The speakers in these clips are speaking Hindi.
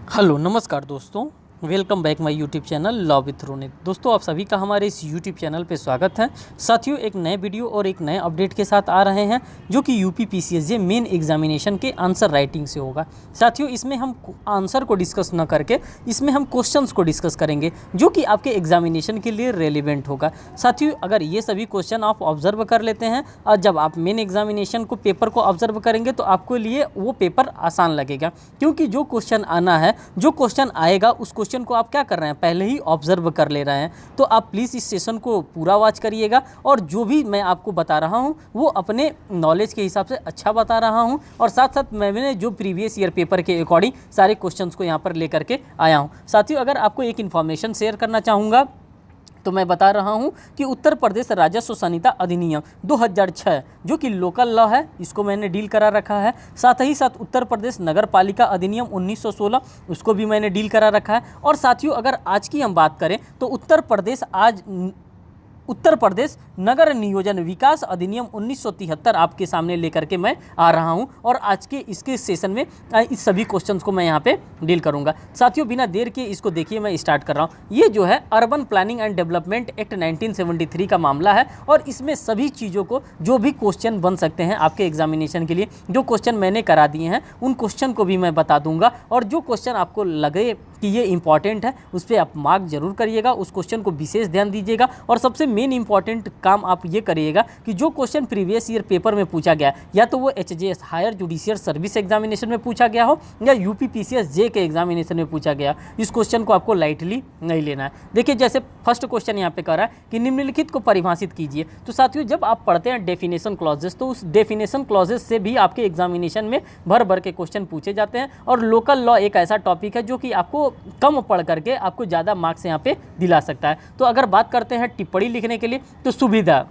हेलो नमस्कार दोस्तों, welcome back my YouTube channel law with Ronit. दोस्तों आप सभी का हमारे इस यूट्यूब चैनल पे स्वागत है। साथियों एक नए वीडियो और एक नए अपडेट के साथ आ रहे हैं जो कि यूपी पीसीएसजे मेन एग्जामिनेशन के आंसर राइटिंग से होगा। साथियों इसमें हम आंसर को डिस्कस न करके इसमें हम क्वेश्चंस को डिस्कस करेंगे जो कि आपके एग्जामिनेशन के लिए रेलिवेंट होगा। साथियों अगर ये सभी क्वेश्चन आप ऑब्जर्व कर लेते हैं और जब आप मेन एग्जामिनेशन को पेपर को ऑब्जर्व करेंगे तो आपको लिए वो पेपर आसान लगेगा, क्योंकि जो क्वेश्चन आना है, जो क्वेश्चन आएगा उस क्वेश्चन को आप क्या कर रहे हैं, पहले ही ऑब्जर्व कर ले रहे हैं। तो आप प्लीज़ इस सेशन को पूरा वॉच करिएगा और जो भी मैं आपको बता रहा हूं वो अपने नॉलेज के हिसाब से अच्छा बता रहा हूं और साथ साथ मैंने जो प्रीवियस ईयर पेपर के अकॉर्डिंग सारे क्वेश्चंस को यहां पर लेकर के आया हूं। साथियों अगर आपको एक इन्फॉर्मेशन शेयर करना चाहूँगा तो मैं बता रहा हूं कि उत्तर प्रदेश राजस्व संहिता अधिनियम 2006 जो कि लोकल लॉ है, इसको मैंने डील करा रखा है। साथ ही साथ उत्तर प्रदेश नगर पालिका अधिनियम 1916 उसको भी मैंने डील करा रखा है। और साथियों अगर आज की हम बात करें तो उत्तर प्रदेश नगर नियोजन विकास अधिनियम 1973 आपके सामने लेकर के मैं आ रहा हूं और आज के इसके सेशन में इस सभी क्वेश्चंस को मैं यहां पे डील करूंगा। साथियों बिना देर के इसको देखिए, मैं स्टार्ट कर रहा हूं। ये जो है urban planning and development act 1973 का मामला है और इसमें सभी चीज़ों को जो भी क्वेश्चन बन सकते हैं आपके एग्जामिनेशन के लिए, जो क्वेश्चन मैंने करा दिए हैं उन क्वेश्चन को भी मैं बता दूंगा और जो क्वेश्चन आपको लगे कि ये इंपॉर्टेंट है उस पर आप मार्क जरूर करिएगा, उस क्वेश्चन को विशेष ध्यान दीजिएगा। और सबसे मेन इंपॉर्टेंट काम आप ये करिएगा कि जो क्वेश्चन प्रीवियस ईयर पेपर में पूछा गया, या तो वो एचजेएस हायर जुडिशियल सर्विस एग्जामिनेशन में पूछा गया हो या यूपी पीसीएसजे के एग्जामिनेशन में पूछा गया, इस क्वेश्चन को आपको लाइटली नहीं लेना है। देखिए जैसे फर्स्ट क्वेश्चन यहाँ पे कह रहा है कि निम्नलिखित को परिभाषित कीजिए। तो साथियों जब आप पढ़ते हैं डेफिनेशन क्लॉजेस तो उस डेफिनेशन क्लॉजेस से भी आपके एग्जामिनेशन में भर भर के क्वेश्चन पूछे जाते हैं। और लोकल लॉ एक ऐसा टॉपिक है जो कि आपको कम पढ़ करके आपको ज़्यादा मार्क्स यहाँ पे दिला सकता है। तो अगर बात करते हैं टिप्पणी लिखने के लिए तो सुविधा,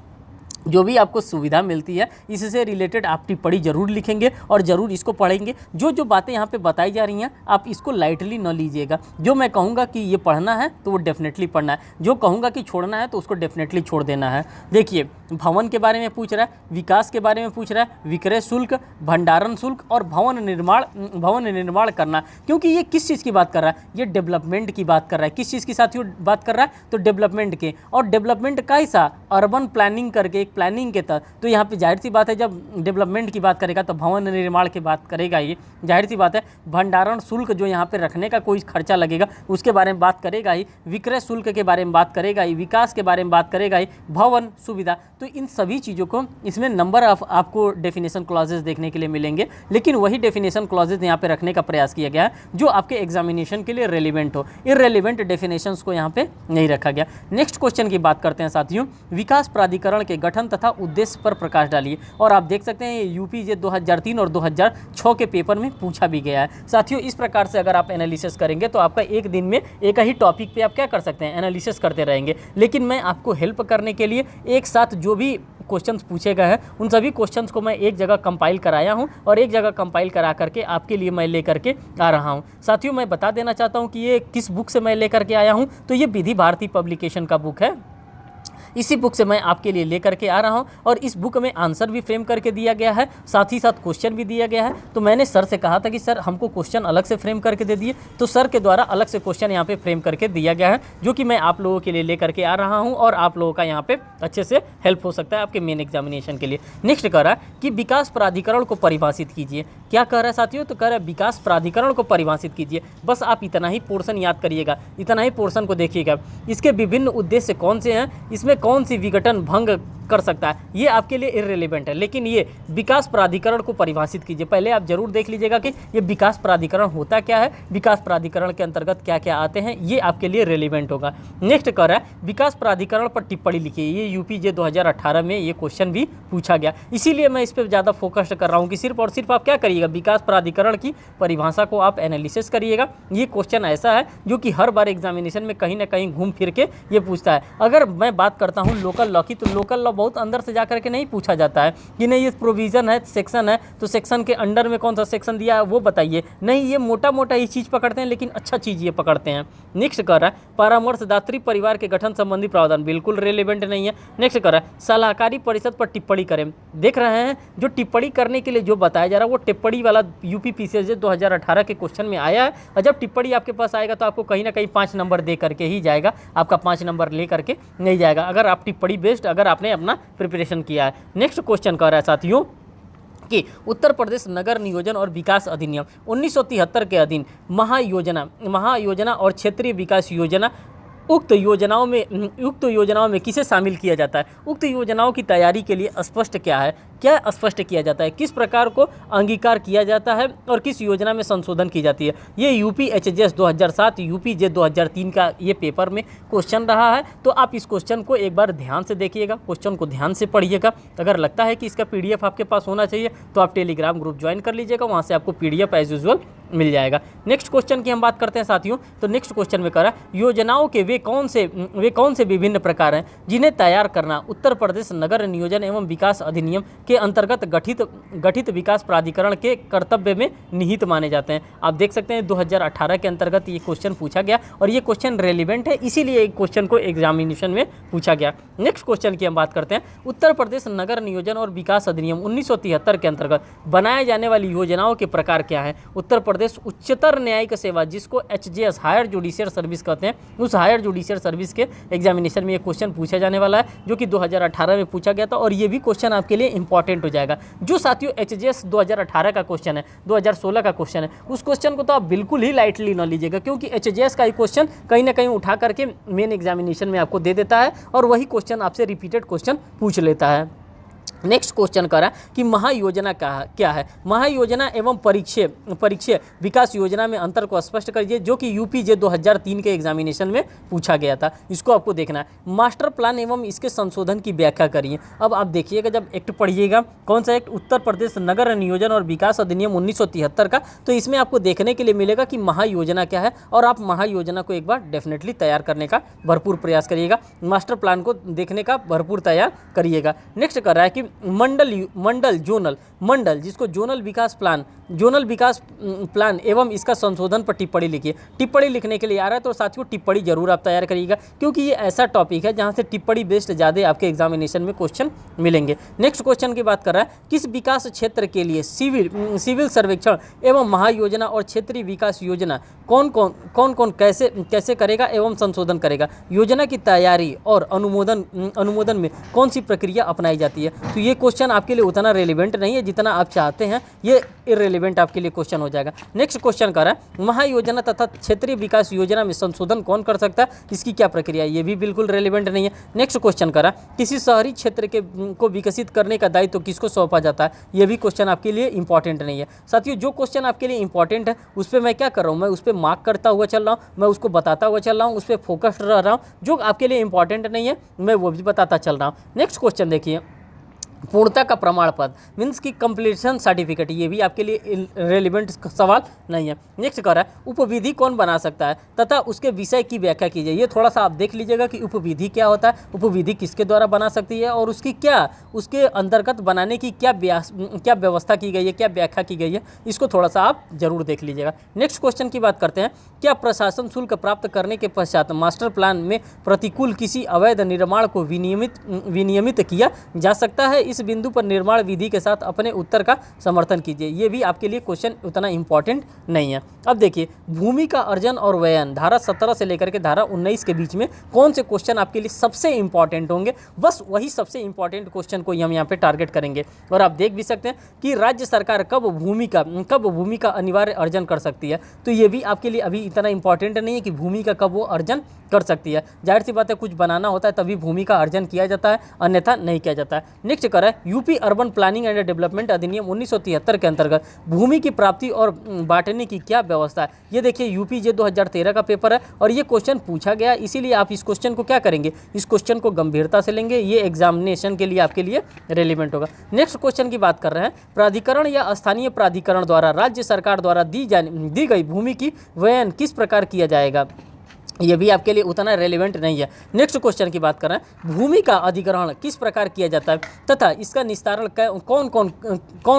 जो भी आपको सुविधा मिलती है इससे रिलेटेड आप टिप्पणी जरूर लिखेंगे और ज़रूर इसको पढ़ेंगे। जो बातें यहाँ पे बताई जा रही हैं आप इसको लाइटली न लीजिएगा। जो मैं कहूँगा कि ये पढ़ना है तो वो डेफिनेटली पढ़ना है, जो कहूँगा कि छोड़ना है तो उसको डेफिनेटली छोड़ देना है। देखिए भवन के बारे में पूछ रहा है, विकास के बारे में पूछ रहा है, विक्रय शुल्क, भंडारण शुल्क और भवन निर्माण करना। क्योंकि ये किस चीज़ की बात कर रहा है, ये डेवलपमेंट की बात कर रहा है। किस चीज़ की साथियों बात कर रहा है, तो डेवलपमेंट के। और डेवलपमेंट का हिस्सा अर्बन प्लानिंग करके एक प्लानिंग के तहत, तो यहाँ पे जाहिर सी बात है जब डेवलपमेंट की बात करेगा तो भवन निर्माण की बात करेगा, ये जाहिर सी बात है। भंडारण शुल्क जो यहाँ पे रखने का कोई खर्चा लगेगा उसके बारे में बात करेगा ही, विक्रय शुल्क के बारे में बात करेगा ही, विकास के बारे में बात करेगा ही, भवन सुविधा। तो इन सभी चीज़ों को इसमें नंबर ऑफ आपको डेफिनेशन क्लॉजेस देखने के लिए मिलेंगे, लेकिन वही डेफिनेशन क्लॉजेस यहाँ पे रखने का प्रयास किया गया है जो आपके एग्जामिनेशन के लिए रेलिवेंट हो। इररेलिवेंट डेफिनेशंस को यहाँ पे नहीं रखा गया। नेक्स्ट क्वेश्चन की बात करते हैं साथियों, विकास प्राधिकरण के गठन तथा उद्देश्य पर प्रकाश डालिए। और आप देख सकते हैं ये यूपीजे 2003 और 2006 के पेपर में पूछा भी गया है। साथियों इस प्रकार से अगर आप एनालिसिस करेंगे तो आपका एक दिन में एक ही टॉपिक पे आप क्या कर सकते हैं, एनालिसिस करते रहेंगे। लेकिन मैं आपको हेल्प करने के लिए एक साथ जो भी क्वेश्चंस पूछे गए हैं उन सभी क्वेश्चंस को मैं एक जगह कंपाइल कराया हूं और एक जगह कंपाइल करा करके आपके लिए मैं लेकर के आ रहा हूं। साथियों मैं बता देना चाहता हूं कि ये किस बुक से मैं लेकर के आया हूं, तो ये विधि भारती पब्लिकेशन का बुक है। इसी बुक से मैं आपके लिए लेकर के आ रहा हूं और इस बुक में आंसर भी फ्रेम करके दिया गया है, साथ ही साथ क्वेश्चन भी दिया गया है। तो मैंने सर से कहा था कि सर हमको क्वेश्चन अलग से फ्रेम करके दे दिए, तो सर के द्वारा अलग से क्वेश्चन यहाँ पे फ्रेम करके दिया गया है जो कि मैं आप लोगों के लिए लेकर के आ रहा हूँ और आप लोगों का यहाँ पे अच्छे से हेल्प हो सकता है आपके मेन एग्जामिनेशन के लिए। नेक्स्ट कह रहा है कि विकास प्राधिकरण को परिभाषित कीजिए। क्या कह रहा है साथियों, तो कह रहा है विकास प्राधिकरण को परिभाषित कीजिए। बस आप इतना ही पोर्शन याद करिएगा, इतना ही पोर्शन को देखिएगा। इसके विभिन्न उद्देश्य कौन से हैं, इसमें कौन सी विघटन भंग कर सकता है, ये आपके लिए इररिलेवेंट है। लेकिन ये विकास प्राधिकरण को परिभाषित कीजिए, पहले आप जरूर देख लीजिएगा कि ये विकास प्राधिकरण होता क्या है, विकास प्राधिकरण के अंतर्गत क्या क्या आते हैं, ये आपके लिए रिलेवेंट होगा। नेक्स्ट कह रहा है विकास प्राधिकरण पर टिप्पणी लिखिए। ये यूपीजे 2018 में ये क्वेश्चन भी पूछा गया, इसीलिए मैं इस पर ज़्यादा फोकस कर रहा हूँ कि सिर्फ और सिर्फ आप क्या करिएगा, विकास प्राधिकरण की परिभाषा को आप एनालिसिस करिएगा। ये क्वेश्चन ऐसा है जो कि हर बार एग्जामिनेशन में कहीं ना कहीं घूम फिर के ये पूछता है। अगर मैं बात करता हूँ लोकल लॉ की, तो लोकल लॉ बहुत अंदर से जा करके नहीं पूछा जाता है कि नहीं ये प्रोविज़न है, सेक्शन है, तो सेक्शन के अंडर में कौन सा सेक्शन दिया है वो बताइए। नहीं, ये मोटा मोटा ये चीज़ पकड़ते हैं, लेकिन अच्छा चीज़ ये पकड़ते हैं। नेक्स्ट कर रहा है परामर्शदात्री परिवार के गठन संबंधी प्रावधान, बिल्कुल रेलेवेंट नहीं है। नेक्स्ट कर रहा है सलाहकारी परिषद पर टिप्पणी करें। देख रहे हैं जो टिप्पणी करने के लिए जो बताया जा रहा है वो टिप्पणी वाला यूपी पीसीएस 2018 के क्वेश्चन में आया है, और जब टिप्पणी आपके पास आएगा तो आपको कहीं ना कहीं 5 नंबर दे करके ही जाएगा, आपका 5 नंबर ले करके नहीं जाएगा अगर आप टिप्पणी बेस्ड अगर आपने अपना प्रिपरेशन किया है। नेक्स्ट क्वेश्चन कर रहा है साथियों कि उत्तर प्रदेश नगर नियोजन और विकास अधिनियम 1973 के अधीन महायोजना और क्षेत्रीय विकास योजना उक्त योजनाओं में किसे शामिल किया जाता है? उक्त योजनाओं की तैयारी के लिए स्पष्ट क्या स्पष्ट किया जाता है, किस प्रकार को अंगीकार किया जाता है और किस योजना में संशोधन की जाती है। ये यूपी एचजेएस 2007 यूपी जे 2003 का ये पेपर में क्वेश्चन रहा है, तो आप इस क्वेश्चन को एक बार ध्यान से देखिएगा, क्वेश्चन को ध्यान से पढ़िएगा। अगर लगता है कि इसका पीडीएफ आपके पास होना चाहिए तो आप टेलीग्राम ग्रुप ज्वाइन कर लीजिएगा, वहाँ से आपको पीडीएफ एज यूजुअल मिल जाएगा। नेक्स्ट क्वेश्चन की हम बात करते हैं साथियों, तो नेक्स्ट क्वेश्चन में करा योजनाओं के वे कौन से विभिन्न प्रकार हैं जिन्हें तैयार करना उत्तर प्रदेश नगर नियोजन एवं विकास अधिनियम के अंतर्गत गठित विकास प्राधिकरण के कर्तव्य में निहित माने जाते हैं। आप देख सकते हैं 2018 के अंतर्गत ये क्वेश्चन पूछा गया और ये क्वेश्चन रेलिवेंट है, इसीलिए एक क्वेश्चन को एग्जामिनेशन में पूछा गया। नेक्स्ट क्वेश्चन की हम बात करते हैं, उत्तर प्रदेश नगर नियोजन और विकास अधिनियम 1973 के अंतर्गत बनाए जाने वाली योजनाओं के प्रकार क्या है? उत्तर प्रदेश उच्चतर न्यायिक सेवा, जिसको एचजेएस हायर जुडिशियल सर्विस कहते हैं, उस हायर जुडिशियल सर्विस के एग्जामिनेशन में ये क्वेश्चन पूछा जाने वाला है, जो कि 2018 में पूछा गया था, और ये भी क्वेश्चन आपके लिए इंपॉर्टेंट हो जाएगा। जो साथियों एचजेएस 2018 का क्वेश्चन है, 2016 का क्वेश्चन है, उस क्वेश्चन को तो आप बिल्कुल ही लाइटली ना लीजिएगा, क्योंकि एचजेएस का क्वेश्चन कहीं ना कहीं उठा करके मेन एग्जामिनेशन में आपको दे देता है और वही क्वेश्चन आपसे रिपीटेड क्वेश्चन पूछ लेता है। नेक्स्ट क्वेश्चन करा कि महायोजना क्या है? महायोजना एवं परीक्षे विकास योजना में अंतर को स्पष्ट करिए, जो कि यूपी जे 2003 के एग्जामिनेशन में पूछा गया था। इसको आपको देखना है। मास्टर प्लान एवं इसके संशोधन की व्याख्या करिए। अब आप देखिएगा, जब एक्ट पढ़िएगा, कौन सा एक्ट? उत्तर प्रदेश नगर नियोजन और विकास अधिनियम 1973 का, तो इसमें आपको देखने के लिए मिलेगा कि महायोजना क्या है, और आप महायोजना को एक बार डेफिनेटली तैयार करने का भरपूर प्रयास करिएगा, मास्टर प्लान को देखने का भरपूर तैयार करिएगा। नेक्स्ट कर रहा है कि मंडल जिसको जोनल विकास प्लान एवं इसका संशोधन पर टिप्पणी लिखिए। टिप्पणी लिखने के लिए आ रहा है तो साथियों टिप्पणी जरूर आप तैयार करिएगा, क्योंकि ये ऐसा टॉपिक है जहां से टिप्पणी बेस्ड ज़्यादा आपके एग्जामिनेशन में क्वेश्चन मिलेंगे। नेक्स्ट क्वेश्चन की बात कर रहा है, किस विकास क्षेत्र के लिए सिविल सर्वेक्षण एवं महायोजना और क्षेत्रीय विकास योजना कौन कैसे करेगा एवं संशोधन करेगा? योजना की तैयारी और अनुमोदन में कौन सी प्रक्रिया अपनाई जाती है? तो ये क्वेश्चन आपके लिए उतना रेलिवेंट नहीं है जितना आप चाहते हैं, ये इररेलेवेंट आपके लिए क्वेश्चन हो जाएगा। नेक्स्ट क्वेश्चन कर रहा है, महायोजना तथा क्षेत्रीय विकास योजना में संशोधन कौन कर सकता है, इसकी क्या प्रक्रिया है? ये भी बिल्कुल रेलिवेंट नहीं है। नेक्स्ट क्वेश्चन कर रहा है, किसी शहरी क्षेत्र को विकसित करने का दायित्व किसको सौंपा जाता है? ये भी क्वेश्चन आपके लिए इंपॉर्टेंट नहीं है। साथियों, जो क्वेश्चन आपके लिए इंपॉर्टेंट है उस पर मैं क्या कर रहा हूँ, मैं उस पर मार्क करता हुआ चल रहा हूँ, मैं उसको बताता हुआ चल रहा हूँ, उस पर फोकस्ड रह रहा हूँ। जो आपके लिए इंपॉर्टेंट नहीं है मैं वो भी बताता चल रहा हूँ। नेक्स्ट क्वेश्चन देखिए, पूर्णता का प्रमाण पत्र मीन्स की कंप्लीशन सर्टिफिकेट, ये भी आपके लिए रेलिवेंट सवाल नहीं है। नेक्स्ट कर रहा है, उपविधि कौन बना सकता है तथा उसके विषय की व्याख्या कीजिए। ये थोड़ा सा आप देख लीजिएगा कि उपविधि क्या होता है, उपविधि किसके द्वारा बना सकती है और उसके अंतर्गत बनाने की क्या व्यवस्था की गई है, क्या व्याख्या की गई है, इसको थोड़ा सा आप जरूर देख लीजिएगा। नेक्स्ट क्वेश्चन की बात करते हैं, क्या प्रशासन शुल्क प्राप्त करने के पश्चात मास्टर प्लान में प्रतिकूल किसी अवैध निर्माण को विनियमित किया जा सकता है? इस बिंदु पर निर्माण विधि के साथ अपने उत्तर का समर्थन कीजिए। ये भी आपके लिए क्वेश्चन उतना इंपॉर्टेंट नहीं है। अब देखिए, भूमि का अर्जन और वयन धारा 17 से लेकर के धारा 19 के बीच में कौन से क्वेश्चन आपके लिए सबसे इंपॉर्टेंट होंगे, बस वही सबसे इंपॉर्टेंट क्वेश्चन को हम यहाँ पे टारगेट करेंगे। और आप देख भी सकते हैं कि राज्य सरकार कब भूमि का अनिवार्य अर्जन कर सकती है, तो ये भी आपके लिए अभी इतना इंपॉर्टेंट नहीं है कि भूमि का कब वो अर्जन कर सकती है। जाहिर सी बात है, कुछ बनाना होता है तभी भूमि का अर्जन किया जाता है, अन्यथा नहीं किया जाता है। नेक्स्ट कर रहा है, UP urban planning and development अधिनियम 1973 के अंतर्गत भूमि की प्राप्ति और बांटने की क्या व्यवस्था है? ये देखिए, यूपी जे 2013 का पेपर है और ये क्वेश्चन पूछा गया, इसीलिए आप इस क्वेश्चन को क्या करेंगे, इस क्वेश्चन को गंभीरता से लेंगे, ये एग्जामिनेशन के लिए आपके लिए रेलिवेंट होगा। नेक्स्ट क्वेश्चन की बात कर रहे हैं, प्राधिकरण या स्थानीय प्राधिकरण द्वारा राज्य सरकार द्वारा दी गई भूमि की वयन किस प्रकार किया जाएगा? ये भी आपके लिए उतना रेलेवेंट नहीं है। नेक्स्ट क्वेश्चन की बात कर रहे हैं, भूमि का अधिग्रहण किस प्रकार किया जाता है तथा इसका निस्तारण कौन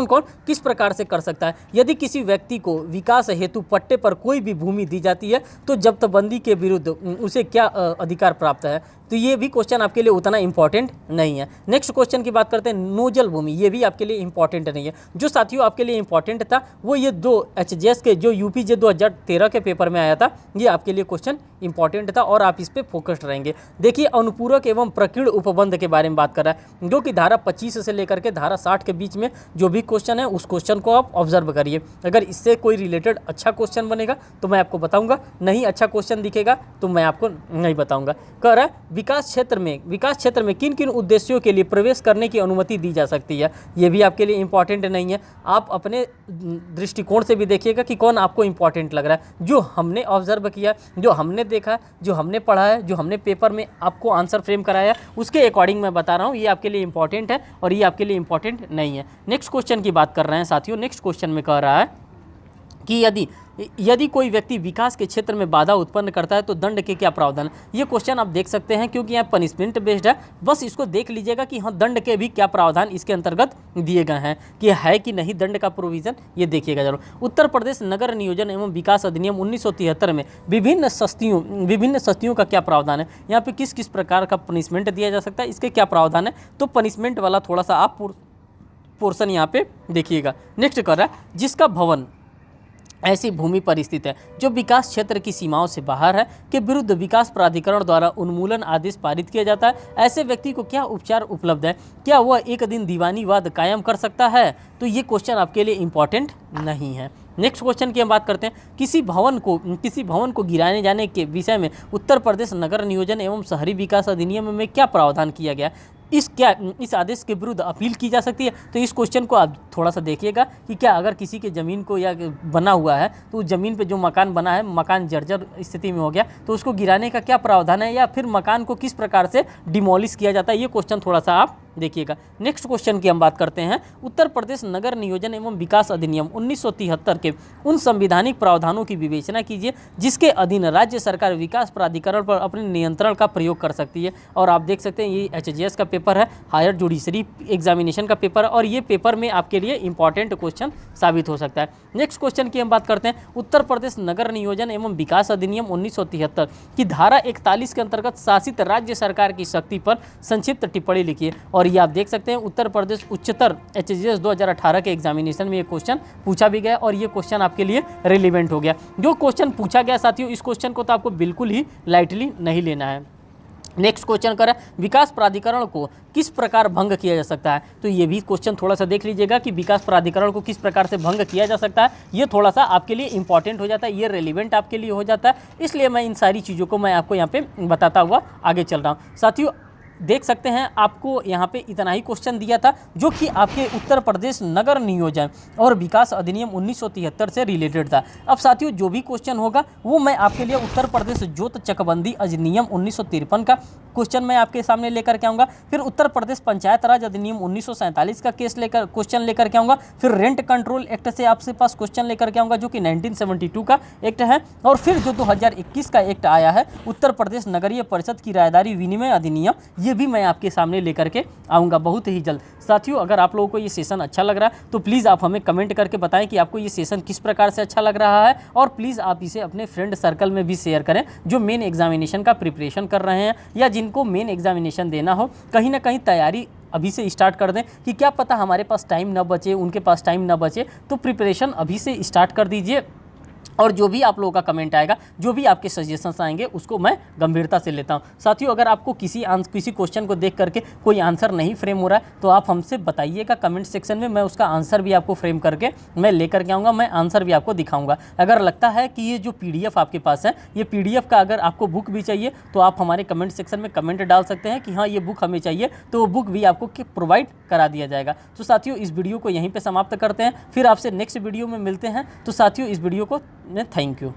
कौन किस प्रकार से कर सकता है। यदि किसी व्यक्ति को विकास हेतु पट्टे पर कोई भी भूमि दी जाती है तो जब्तबंदी के विरुद्ध उसे क्या अधिकार प्राप्त है। तो ये भी क्वेश्चन आपके लिए उतना इंपॉर्टेंट नहीं है। नेक्स्ट क्वेश्चन की बात करते हैं, नोजल भूमि, ये भी आपके लिए इंपॉर्टेंट नहीं है। जो साथियों आपके लिए इंपॉर्टेंट था वो ये दो HGS के जो UPJ 2013 के पेपर में आया था, ये आपके लिए क्वेश्चन इंपॉर्टेंट था और आप इस पे फोकस्ड रहेंगे। देखिए, अनुपूरक एवं प्रकीर्ण उपबंध के बारे में बात कर रहा है, जो कि धारा 25 से लेकर के धारा 60 के बीच में जो भी क्वेश्चन है उस क्वेश्चन को आप ऑब्जर्व करिए। अगर इससे कोई रिलेटेड अच्छा क्वेश्चन बनेगा तो मैं आपको बताऊंगा, नहीं अच्छा क्वेश्चन दिखेगा तो मैं आपको नहीं बताऊंगा। कह रहा है विकास क्षेत्र में किन किन उद्देश्यों के लिए प्रवेश करने की अनुमति दी जा सकती है। ये भी आपके लिए इंपॉर्टेंट नहीं है। आप अपने दृष्टिकोण से भी देखिएगा कि कौन आपको इंपॉर्टेंट लग रहा है। जो हमने ऑब्जर्व किया, जो हमने देखा, जो हमने पढ़ा है, जो हमने पेपर में आपको आंसर फ्रेम कराया, उसके अकॉर्डिंग मैं बता रहा हूँ। ये आपके लिए इंपॉर्टेंट है और ये आपके लिए इंपॉर्टेंट नहीं है। नेक्स्ट क्वेश्चन की बात कर रहे हैं साथियों। नेक्स्ट क्वेश्चन में कह रहा है कि यदि कोई व्यक्ति विकास के क्षेत्र में बाधा उत्पन्न करता है तो दंड के क्या प्रावधान है। ये क्वेश्चन आप देख सकते हैं क्योंकि यहाँ पनिशमेंट बेस्ड है। बस इसको देख लीजिएगा कि हाँ, दंड के भी क्या प्रावधान इसके अंतर्गत दिए गए हैं, कि है कि नहीं दंड का प्रोविजन, ये देखिएगा जरूर। उत्तर प्रदेश नगर नियोजन एवं विकास अधिनियम 1973 में विभिन्न सस्तियों का क्या प्रावधान है। यहाँ पे किस किस प्रकार का पनिशमेंट दिया जा सकता है, इसके क्या प्रावधान है। तो पनिशमेंट वाला थोड़ा सा आप पोर्शन यहाँ पे देखिएगा। नेक्स्ट कर रहा है, जिसका भवन ऐसी भूमि पर स्थित है जो विकास क्षेत्र की सीमाओं से बाहर है के विरुद्ध विकास प्राधिकरण द्वारा उन्मूलन आदेश पारित किया जाता है। ऐसे व्यक्ति को क्या उपचार उपलब्ध है, क्या वह एक दिन दीवानी वाद कायम कर सकता है। तो ये क्वेश्चन आपके लिए इंपॉर्टेंट नहीं है। नेक्स्ट क्वेश्चन की हम बात करते हैं, किसी भवन को गिराने जाने के विषय में उत्तर प्रदेश नगर नियोजन एवं शहरी विकास अधिनियम में क्या प्रावधान किया गया। इस आदेश के विरुद्ध अपील की जा सकती है। तो इस क्वेश्चन को आप थोड़ा सा देखिएगा कि क्या अगर किसी के ज़मीन को या बना हुआ है तो उस ज़मीन पे जो मकान बना है, मकान जर्जर स्थिति में हो गया तो उसको गिराने का क्या प्रावधान है, या फिर मकान को किस प्रकार से डिमोलिश किया जाता है। ये क्वेश्चन थोड़ा सा आप देखिएगा। नेक्स्ट क्वेश्चन की हम बात करते हैं, उत्तर प्रदेश नगर नियोजन एवं विकास अधिनियम 1973 के उन संवैधानिक प्रावधानों की विवेचना कीजिए जिसके अधीन राज्य सरकार विकास प्राधिकरण पर अपने नियंत्रण का प्रयोग कर सकती है। और आप देख सकते हैं ये HGS का पेपर है, हायर जुडिशरी एग्जामिनेशन का पेपर है, और ये पेपर में आपके लिए इंपॉर्टेंट क्वेश्चन साबित हो सकता है। नेक्स्ट क्वेश्चन की हम बात करते हैं, उत्तर प्रदेश नगर नियोजन एवं विकास अधिनियम 1973 की धारा 41 के अंतर्गत शासित राज्य सरकार की शक्ति पर संक्षिप्त टिप्पणी लिखिए। और ये आप देख सकते हैं उत्तर प्रदेश उच्चतर HGS 2018 के एग्जामिनेशन में ये क्वेश्चन पूछा भी गया और ये क्वेश्चन आपके लिए रिलेवेंट हो गया। जो क्वेश्चन पूछा गया साथियों, इस क्वेश्चन को तो आपको बिल्कुल ही लाइटली नहीं लेना है। नेक्स्ट क्वेश्चन कर रहा है, विकास प्राधिकरण को किस प्रकार भंग किया जा सकता है। तो ये भी क्वेश्चन थोड़ा सा देख लीजिएगा कि विकास प्राधिकरण को किस प्रकार से भंग किया जा सकता है। ये थोड़ा सा आपके लिए इंपॉर्टेंट हो जाता है, ये रेलिवेंट आपके लिए हो जाता है, इसलिए मैं इन सारी चीज़ों को मैं आपको यहाँ पे बताता हुआ आगे चल रहा हूँ। साथियों देख सकते हैं आपको यहाँ पे इतना ही क्वेश्चन दिया था जो कि आपके उत्तर प्रदेश नगर नियोजन और विकास अधिनियम 1973 से रिलेटेड था। अब साथियों जो भी क्वेश्चन होगा वो मैं आपके लिए उत्तर प्रदेश जोत चकबंदी अधिनियम 1953 का क्वेश्चन मैं आपके सामने लेकर के आऊँगा, फिर उत्तर प्रदेश पंचायत राज अधिनियम 1947 का क्वेश्चन लेकर के आऊँगा, फिर रेंट कंट्रोल एक्ट से आपके पास क्वेश्चन लेकर के आऊँगा जो कि 1972 का एक्ट है, और फिर जो 2021 का एक्ट आया है उत्तर प्रदेश नगरीय परिषद की रायदारी विनिमय अधिनियम, ये भी मैं आपके सामने लेकर के आऊँगा बहुत ही जल्द। साथियों अगर आप लोगों को ये सेशन अच्छा लग रहा है तो प्लीज़ आप हमें कमेंट करके बताएं कि आपको ये सेशन किस प्रकार से अच्छा लग रहा है, और प्लीज़ आप इसे अपने फ्रेंड सर्कल में भी शेयर करें जो मेन एग्जामिनेशन का प्रिपरेशन कर रहे हैं या जिनको मेन एग्जामिनेशन देना हो। कहीं ना कहीं तैयारी अभी से स्टार्ट कर दें कि क्या पता हमारे पास टाइम ना बचे, उनके पास टाइम ना बचे, तो प्रिपरेशन अभी से स्टार्ट कर दीजिए। और जो भी आप लोगों का कमेंट आएगा, जो भी आपके सजेशंस आएंगे उसको मैं गंभीरता से लेता हूं। साथियों अगर आपको किसी क्वेश्चन को देख करके कोई आंसर नहीं फ्रेम हो रहा है तो आप हमसे बताइएगा कमेंट सेक्शन में, मैं उसका आंसर भी आपको फ्रेम करके मैं लेकर के आऊँगा, मैं आंसर भी आपको दिखाऊँगा। अगर लगता है कि ये जो PDF आपके पास है, ये PDF का अगर आपको बुक भी चाहिए तो आप हमारे कमेंट सेक्शन में कमेंट डाल सकते हैं कि हाँ ये बुक हमें चाहिए, तो वो बुक भी आपको प्रोवाइड करा दिया जाएगा। तो साथियों इस वीडियो को यहीं पर समाप्त करते हैं, फिर आपसे नेक्स्ट वीडियो में मिलते हैं। तो साथियों इस वीडियो को थैंक यू।